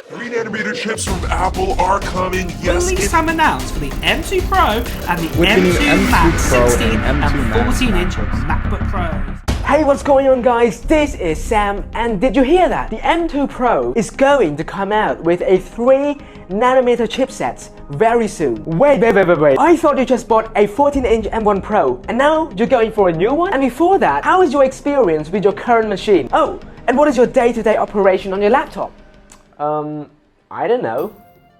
3nm chips from Apple are coming. Yes, Release time announced for the M2 Pro and the With the new M2 M2 Max Pro 16 and M2 and Max 14-inch MacBooks. MacBook Pros. Hey, what's going on guys? This is Sam, and did you hear that? The M2 Pro is going to come out with a 3nm chipset very soon. Wait. I thought you just bought a 14-inch M1 Pro, and now you're going for a new one? And before that, how is your experience with your current machine? Oh, and what is your day-to-day operation on your laptop? I don't know.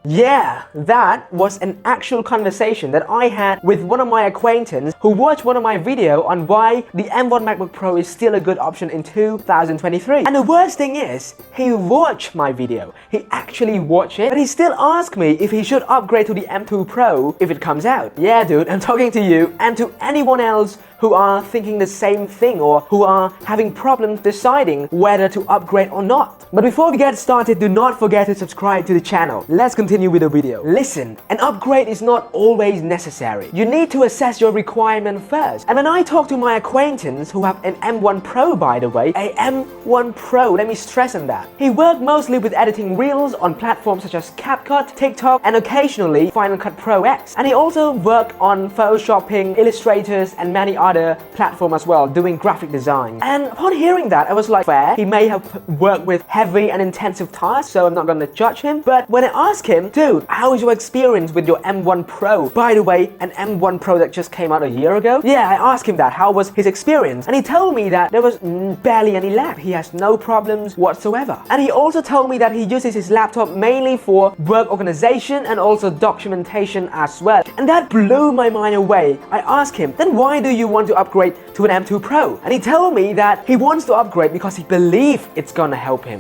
Yeah, that was an actual conversation that I had with one of my acquaintances who watched one of my videos on why the M1 MacBook Pro is still a good option in 2023. And the worst thing is, he watched my video. He actually watched it, but he still asked me if he should upgrade to the M2 Pro if it comes out. Yeah, dude, I'm talking to you and to anyone else who are thinking the same thing or who are having problems deciding whether to upgrade or not. But before we get started, do not forget to subscribe to the channel. Let's continue with the video. Listen, an upgrade is not always necessary. You need to assess your requirement first. And when I talk to my acquaintance who have an M1 Pro, by the way, a M1 Pro, let me stress on that. He worked mostly with editing reels on platforms such as CapCut, TikTok, and occasionally Final Cut Pro X. And he also worked on photoshopping, illustrators, and many other platforms as well, doing graphic design. And upon hearing that, I was like, fair, he may have worked with heavy and intensive tasks, so I'm not gonna judge him. But when I asked him, dude, how is your experience with your M1 Pro? By the way, an M1 Pro that just came out a year ago? Yeah, I asked him that, how was his experience? And he told me that there was barely any lag. He has no problems whatsoever. And he also told me that he uses his laptop mainly for work organization and also documentation as well. And that blew my mind away. I asked him, then why do you want to upgrade to an M2 Pro? And he told me that he wants to upgrade because he believes it's gonna help him.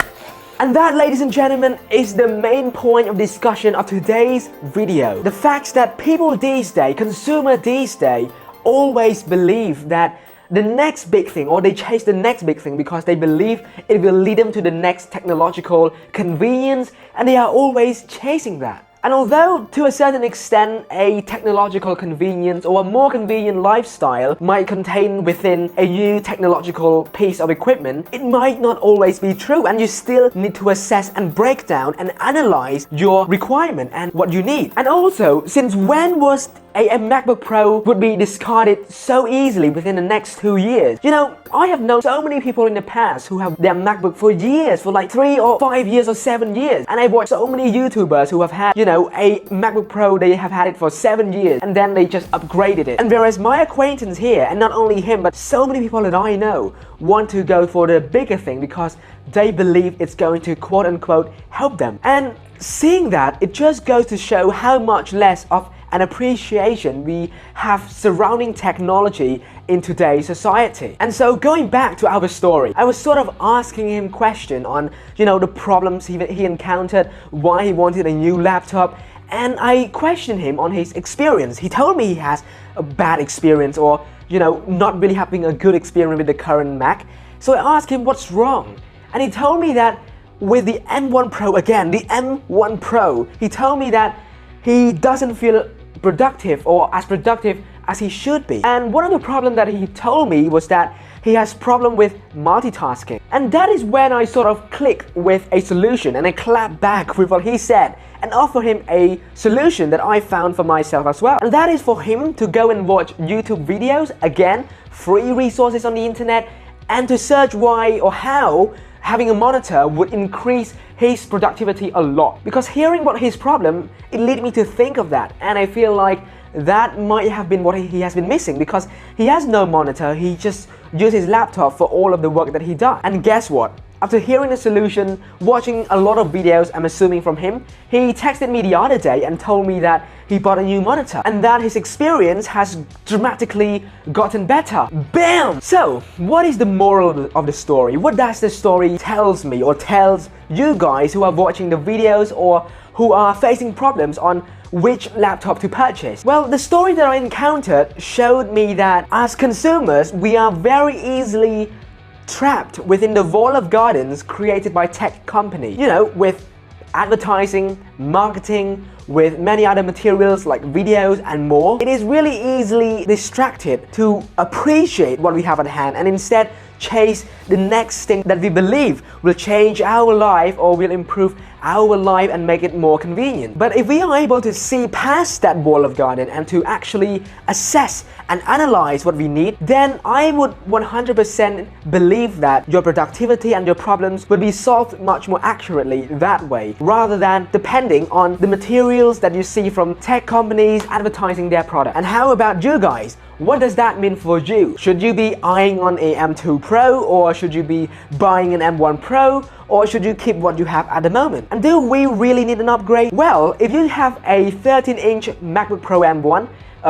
And that, ladies and gentlemen, is the main point of discussion of today's video. The fact that people these days, consumers these days, always believe that the next big thing, or they chase the next big thing because they believe it will lead them to the next technological convenience, and they are always chasing that. And although to a certain extent a technological convenience or a more convenient lifestyle might contain within a new technological piece of equipment, it might not always be true, and you still need to assess and break down and analyze your requirement and what you need. And also, since when was a MacBook Pro would be discarded so easily within the next 2 years? You know, I have known so many people in the past who have their MacBook for years, for like 3 or 5 years or 7 years. And I've watched so many YouTubers who have had, you know, a MacBook Pro, they have had it for 7 years and then they just upgraded it. And whereas my acquaintance here, and not only him, but so many people that I know, want to go for the bigger thing because they believe it's going to quote unquote help them. And seeing that, it just goes to show how much less of an appreciation we have surrounding technology in today's society. And so going back to our story, I was sort of asking him question on, you know, the problems he encountered, why he wanted a new laptop, and I questioned him on his experience. He told me he has a bad experience, or, you know, not really having a good experience with the current Mac. So I asked him what's wrong, and he told me that with the M1 Pro, again, the M1 Pro, he told me that he doesn't feel productive or as productive as he should be. And one of the problems that he told me was that he has problem with multitasking. And that is when I sort of clicked with a solution, and I clapped back with what he said and offer him a solution that I found for myself as well. And that is for him to go and watch YouTube videos, again, free resources on the internet, and to search why or how having a monitor would increase his productivity a lot. Because hearing about his problem, it led me to think of that, and I feel like that might have been what he has been missing, because he has no monitor, he just uses his laptop for all of the work that he does. And guess what? After hearing the solution, watching a lot of videos, I'm assuming from him, he texted me the other day and told me that he bought a new monitor and that his experience has dramatically gotten better. Bam! So, what is the moral of the story? What does the story tells me or tells you guys who are watching the videos or who are facing problems on which laptop to purchase? Well, the story that I encountered showed me that as consumers, we are very easily trapped within the wall of gardens created by tech company, you know, with advertising, marketing, with many other materials like videos and more. It is really easily distracted to appreciate what we have at hand and instead chase the next thing that we believe will change our life or will improve our life and make it more convenient. But if we are able to see past that wall of garden and to actually assess and analyze what we need, then I would 100% believe that your productivity and your problems would be solved much more accurately that way, rather than depending on the materials that you see from tech companies advertising their product. And how about you guys? What does that mean for you? Should you be eyeing on a M2 Pro, or should you be buying an M1 Pro, or should you keep what you have at the moment? And do we really need an upgrade? Well, if you have a 13-inch MacBook Pro M1,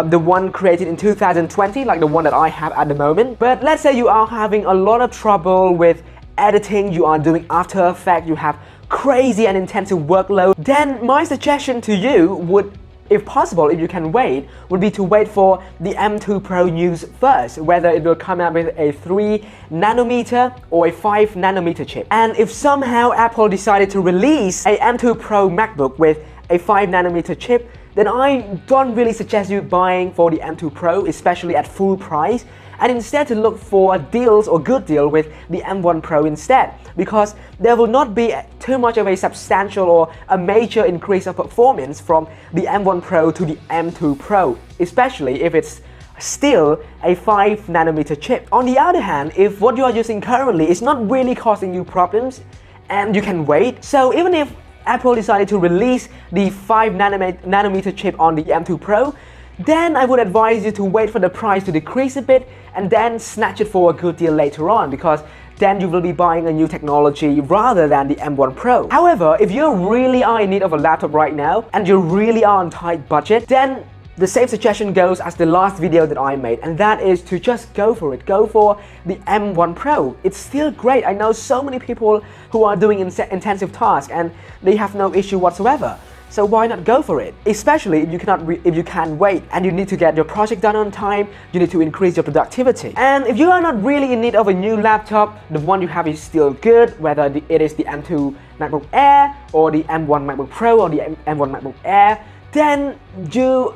the one created in 2020, like the one that I have at the moment, but let's say you are having a lot of trouble with editing, you are doing After Effects, you have crazy and intensive workload, then my suggestion to you would, if possible, if you can wait, would be to wait for the M2 Pro news first, whether it will come out with a 3nm or a 5nm chip. And if somehow Apple decided to release a M2 Pro MacBook with a 5nm chip, then I don't really suggest you buying for the M2 Pro, especially at full price, and instead to look for deals or good deal with the M1 Pro instead, because there will not be too much of a substantial or a major increase of performance from the M1 Pro to the M2 Pro, especially if it's still a 5nm chip. On the other hand, if what you are using currently is not really causing you problems and you can wait, so even if Apple decided to release the 5nm chip on the M2 Pro, then I would advise you to wait for the price to decrease a bit and then snatch it for a good deal later on, because then you will be buying a new technology rather than the M1 Pro. However, if you really are in need of a laptop right now and you really are on tight budget, then the same suggestion goes as the last video that I made, and that is to just go for it. Go for the M1 Pro. It's still great. I know so many people who are doing intensive tasks and they have no issue whatsoever. So why not go for it? Especially if you can't wait and you need to get your project done on time, you need to increase your productivity. And if you are not really in need of a new laptop, the one you have is still good, whether it is the M2 MacBook Air or the M1 MacBook Pro or the M1 MacBook Air, then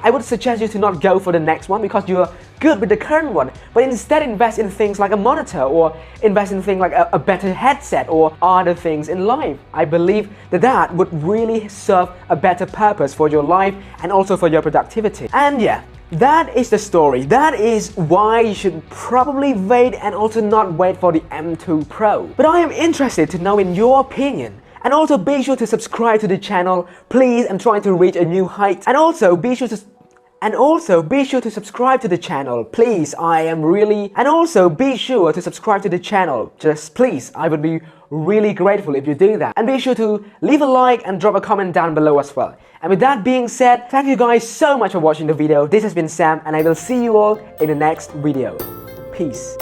I would suggest you to not go for the next one because you're good with the current one, but instead invest in things like a monitor or invest in things like a better headset or other things in life. I believe that would really serve a better purpose for your life and also for your productivity. And yeah, that is the story. That is why you should probably wait and also not wait for the M2 Pro. But I am interested to know in your opinion. And also be sure to subscribe to the channel, please. I'm trying to reach a new height. And also be sure to subscribe to the channel, please. And also be sure to subscribe to the channel, just please. I would be really grateful if you do that. And be sure to leave a like and drop a comment down below as well. And with that being said, thank you guys so much for watching the video. This has been Sam, and I will see you all in the next video. Peace.